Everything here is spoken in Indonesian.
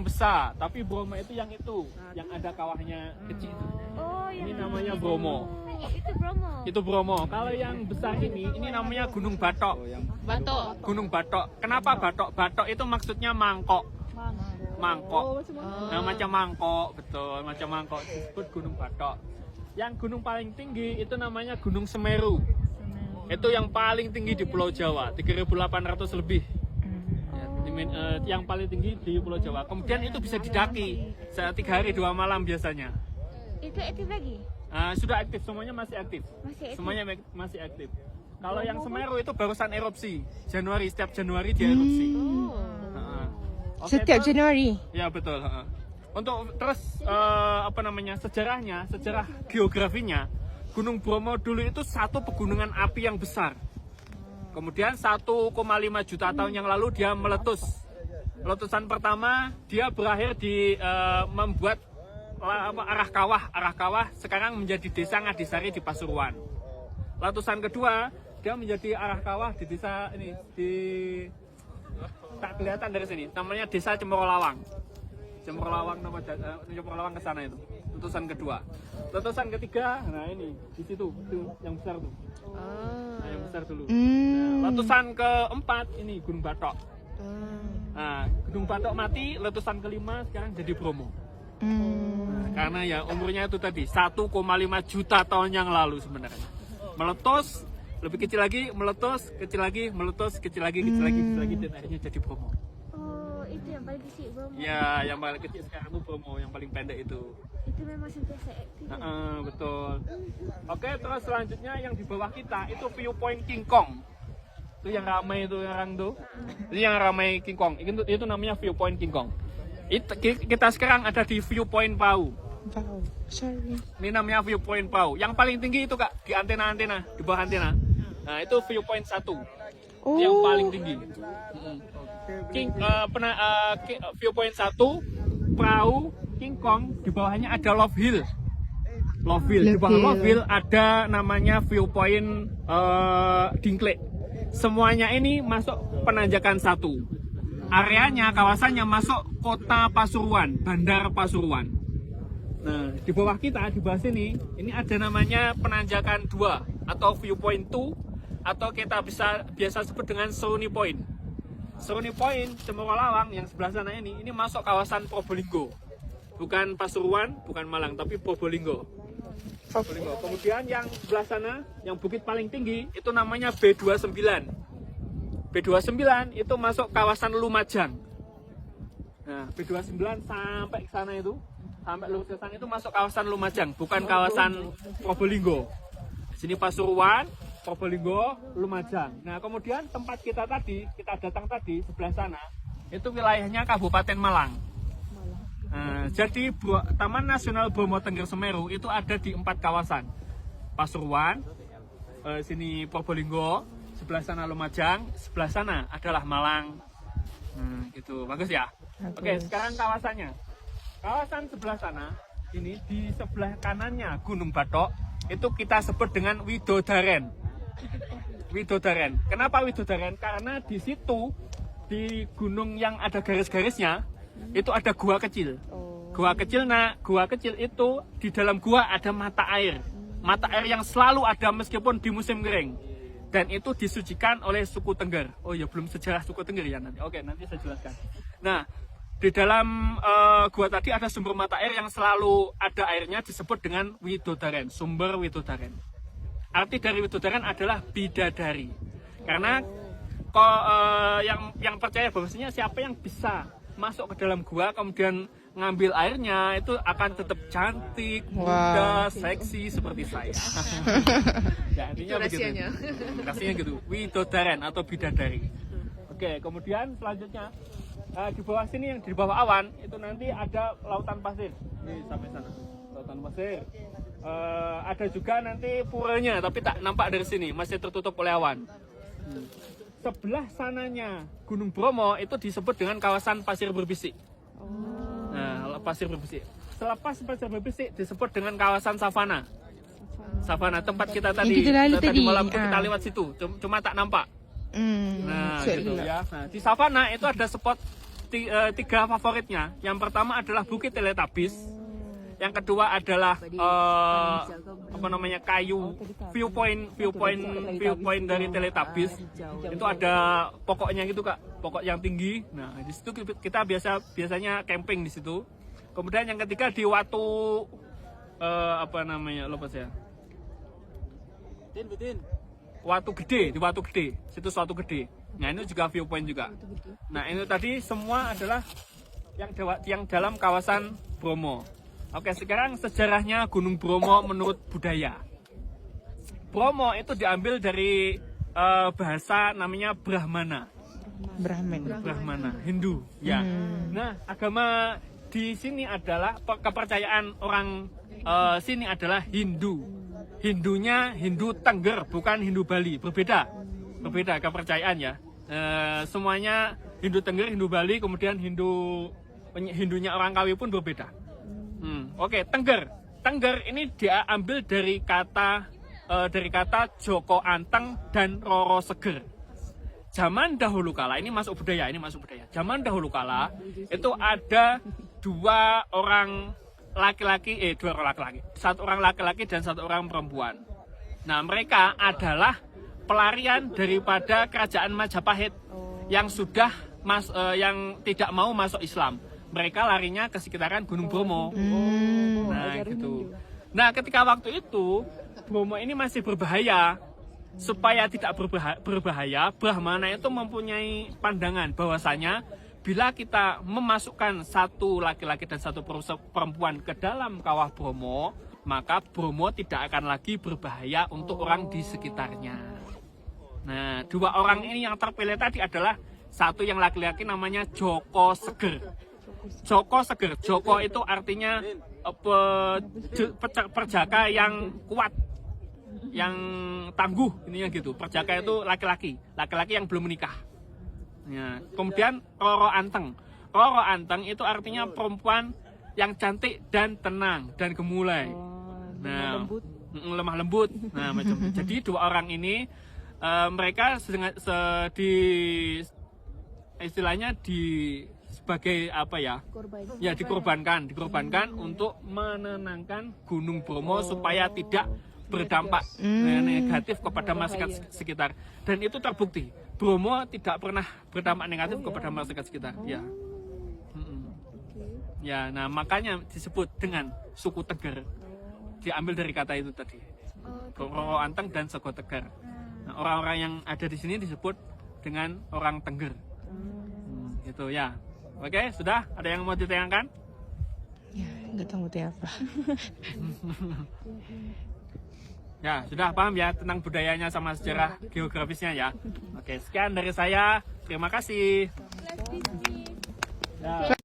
besar, tapi Bromo itu yang ada kawahnya kecil. Oh, Ini namanya Bromo. Itu Bromo. Itu Bromo. Kalau yang besar ini namanya Gunung Batok. Batok. Gunung Batok. Kenapa Batok? Batok itu maksudnya mangkok. Mangkok. Nah, macam mangkok, betul, macam mangkok disebut Gunung Batok. Yang gunung paling tinggi itu namanya Gunung Semeru. Itu yang paling tinggi di Pulau Jawa, 3.800 lebih. Yang paling tinggi di Pulau Jawa. Kemudian itu bisa didaki 3 hari 2 malam biasanya. Itu aktif lagi? Sudah aktif, semuanya masih aktif. Masih aktif? Semuanya masih aktif. Kalau yang Semeru itu barusan erupsi. Setiap Januari dia erupsi. Setiap Januari. Ya betul. Untuk terus sejarah geografinya, Gunung Bromo dulu itu satu pegunungan api yang besar. Kemudian 1,5 juta tahun yang lalu dia meletus. Letusan pertama dia berakhir di membuat arah kawah sekarang menjadi desa Ngadisari di Pasuruan. Letusan kedua dia menjadi arah kawah di desa ini tak kelihatan dari sini, namanya Desa Cemorolawang. Cemorolawang ke sana itu. Letusan kedua. Letusan ketiga, nah ini di situ, itu yang besar tuh. Nah, yang besar dulu. Nah, letusan keempat ini Gunung Batok. Nah, Gunung Batok mati, letusan kelima sekarang jadi Bromo. Nah, karena ya umurnya itu tadi 1,5 juta tahun yang lalu sebenarnya. Meletus, lebih kecil lagi, meletus, kecil lagi, meletus, kecil lagi, dan akhirnya jadi Bromo. Oh, itu yang paling kecil Bromo. Ya, yang paling kecil sekarang itu Bromo, yang paling pendek itu. Itu memang sentiasa aktif. Betul. Oke, terus selanjutnya yang di bawah kita itu viewpoint King Kong. Itu yang ramai itu orang tuh. Itu yang ramai King Kong. Itu namanya viewpoint King Kong. Kita sekarang ada di viewpoint Pau. Sorry. Ini namanya viewpoint Pau. Yang paling tinggi itu Kak, di antena-antena, di bawah antena. Nah, itu viewpoint 1. Yang paling tinggi. Viewpoint 1, Pau, King Kong, di bawahnya ada Love Hill. Di bawah Love Hill ada namanya viewpoint Dinklage. Semuanya ini masuk penanjakan 1. Areanya, kawasannya masuk kota Pasuruan, Bandar Pasuruan. Nah, di bawah kita, di bawah sini, ini ada namanya penanjakan 2 atau viewpoint 2 atau kita biasa sebut dengan Seruni Point. Seruni Point, Cemorolawang yang sebelah sana ini masuk kawasan Probolinggo. Bukan Pasuruan, bukan Malang, tapi Probolinggo. Kemudian yang sebelah sana, yang bukit paling tinggi, itu namanya B29. B29 itu masuk kawasan Lumajang. Nah, B29 sampai ke sana itu, sampai lurus ke sana itu masuk kawasan Lumajang, bukan kawasan Probolinggo. Sini Pasuruan, Probolinggo, Lumajang. Nah, kemudian tempat kita datang tadi sebelah sana, itu wilayahnya Kabupaten Malang. Nah, jadi Taman Nasional Bromo Tengger Semeru itu ada di 4 kawasan. Pasuruan, sini Probolinggo, sebelah sana Lumajang, sebelah sana adalah Malang. Gitu, bagus ya. Oke, sekarang kawasannya. Kawasan sebelah sana, ini di sebelah kanannya Gunung Batok, itu kita sebut dengan Widodaren. Kenapa Widodaren? Karena di situ, di gunung yang ada garis-garisnya, itu ada gua kecil. Gua kecil itu di dalam gua ada mata air. Mata air yang selalu ada meskipun di musim kering. Dan itu disucikan oleh suku Tengger. Oh ya, belum sejarah suku Tengger ya nanti. Oke, nanti saya jelaskan. Nah, di dalam gua tadi ada sumber mata air yang selalu ada airnya disebut dengan Widodaren, sumber Widodaren. Arti dari Widodaren adalah bidadari. Karena yang percaya bahwasanya siapa yang bisa masuk ke dalam gua kemudian ngambil airnya itu akan tetap cantik, muda, seksi seperti saya. Ya, artinya begitu. Rahasianya gitu. Widodaren atau bidadari. Oke, kemudian selanjutnya di bawah sini yang di bawah awan itu nanti ada lautan pasir. Nih sampai sana. Lautan pasir. Ada juga nanti puranya tapi tak nampak dari sini, masih tertutup oleh awan. Sebelah sananya Gunung Bromo itu disebut dengan kawasan pasir berbisik. Nah, pasir berbisik. Selepas pasir berbisik disebut dengan kawasan savana. Savana tempat kita tadi malam kita lewat situ, cuma tak nampak. Nah, gitu ya. Nah, di savana itu ada spot tiga favoritnya. Yang pertama adalah Bukit Teletabis. Yang kedua adalah kayu viewpoint dari Teletabis. Itu ada pokoknya gitu Kak, pokok yang tinggi. Nah di situ kita biasanya camping di situ. Kemudian yang ketiga di Watu lupa saya. Watu Gede, situs Watu Gede. Nah ini juga viewpoint juga. Nah ini tadi semua adalah yang dalam kawasan Bromo. Oke, sekarang sejarahnya Gunung Bromo menurut budaya. Bromo itu diambil dari bahasa namanya Brahmana, Hindu. Ya. Nah, agama di sini adalah kepercayaan orang sini adalah Hindu. Hindunya Hindu Tengger, bukan Hindu Bali. Berbeda kepercayaan ya. Semuanya Hindu Tengger, Hindu Bali, kemudian Hindunya orang Kawi pun berbeda. Oke, Tengger ini dia ambil dari kata Joko Anteng dan Roro Seger. Zaman dahulu kala, ini masuk budaya. Zaman dahulu kala itu ada dua orang laki-laki, satu orang laki-laki dan satu orang perempuan. Nah, mereka adalah pelarian daripada kerajaan Majapahit yang yang tidak mau masuk Islam. Mereka larinya ke sekitaran Gunung Bromo. Nah, gitu. Nah, ketika waktu itu Bromo ini masih berbahaya. Supaya tidak berbahaya, Brahmana itu mempunyai pandangan bahwasanya bila kita memasukkan satu laki-laki dan satu perempuan ke dalam kawah Bromo, maka Bromo tidak akan lagi berbahaya untuk orang di sekitarnya. Nah, dua orang ini yang terpilih tadi adalah satu yang laki-laki namanya Joko Seger. Joko itu artinya perjaka yang kuat, yang tangguh, ininya gitu. Perjaka itu laki-laki yang belum menikah. Ya. Kemudian Roro Anteng itu artinya perempuan yang cantik dan tenang dan gemulai. Nah, lemah lembut. Nah, macam itu. Jadi dua orang ini mereka sebagai apa ya? Ya dikorbankan untuk menenangkan Gunung Bromo supaya tidak berdampak negatif kepada masyarakat sekitar. Dan itu terbukti. Bromo tidak pernah berdampak negatif kepada masyarakat sekitar. Ya. Ya, nah makanya disebut dengan suku Tegar. Diambil dari kata itu tadi. Roro Anteng dan Sego Tegar. Nah, orang-orang yang ada di sini disebut dengan orang Tengger. Gitu ya. Oke, sudah? Ada yang mau ditanyakan? Ya, nggak tahu mau apa. Ya, sudah paham ya tentang budayanya sama sejarah geografisnya ya. Oke, sekian dari saya. Terima kasih. Kelas bisnis. Ya.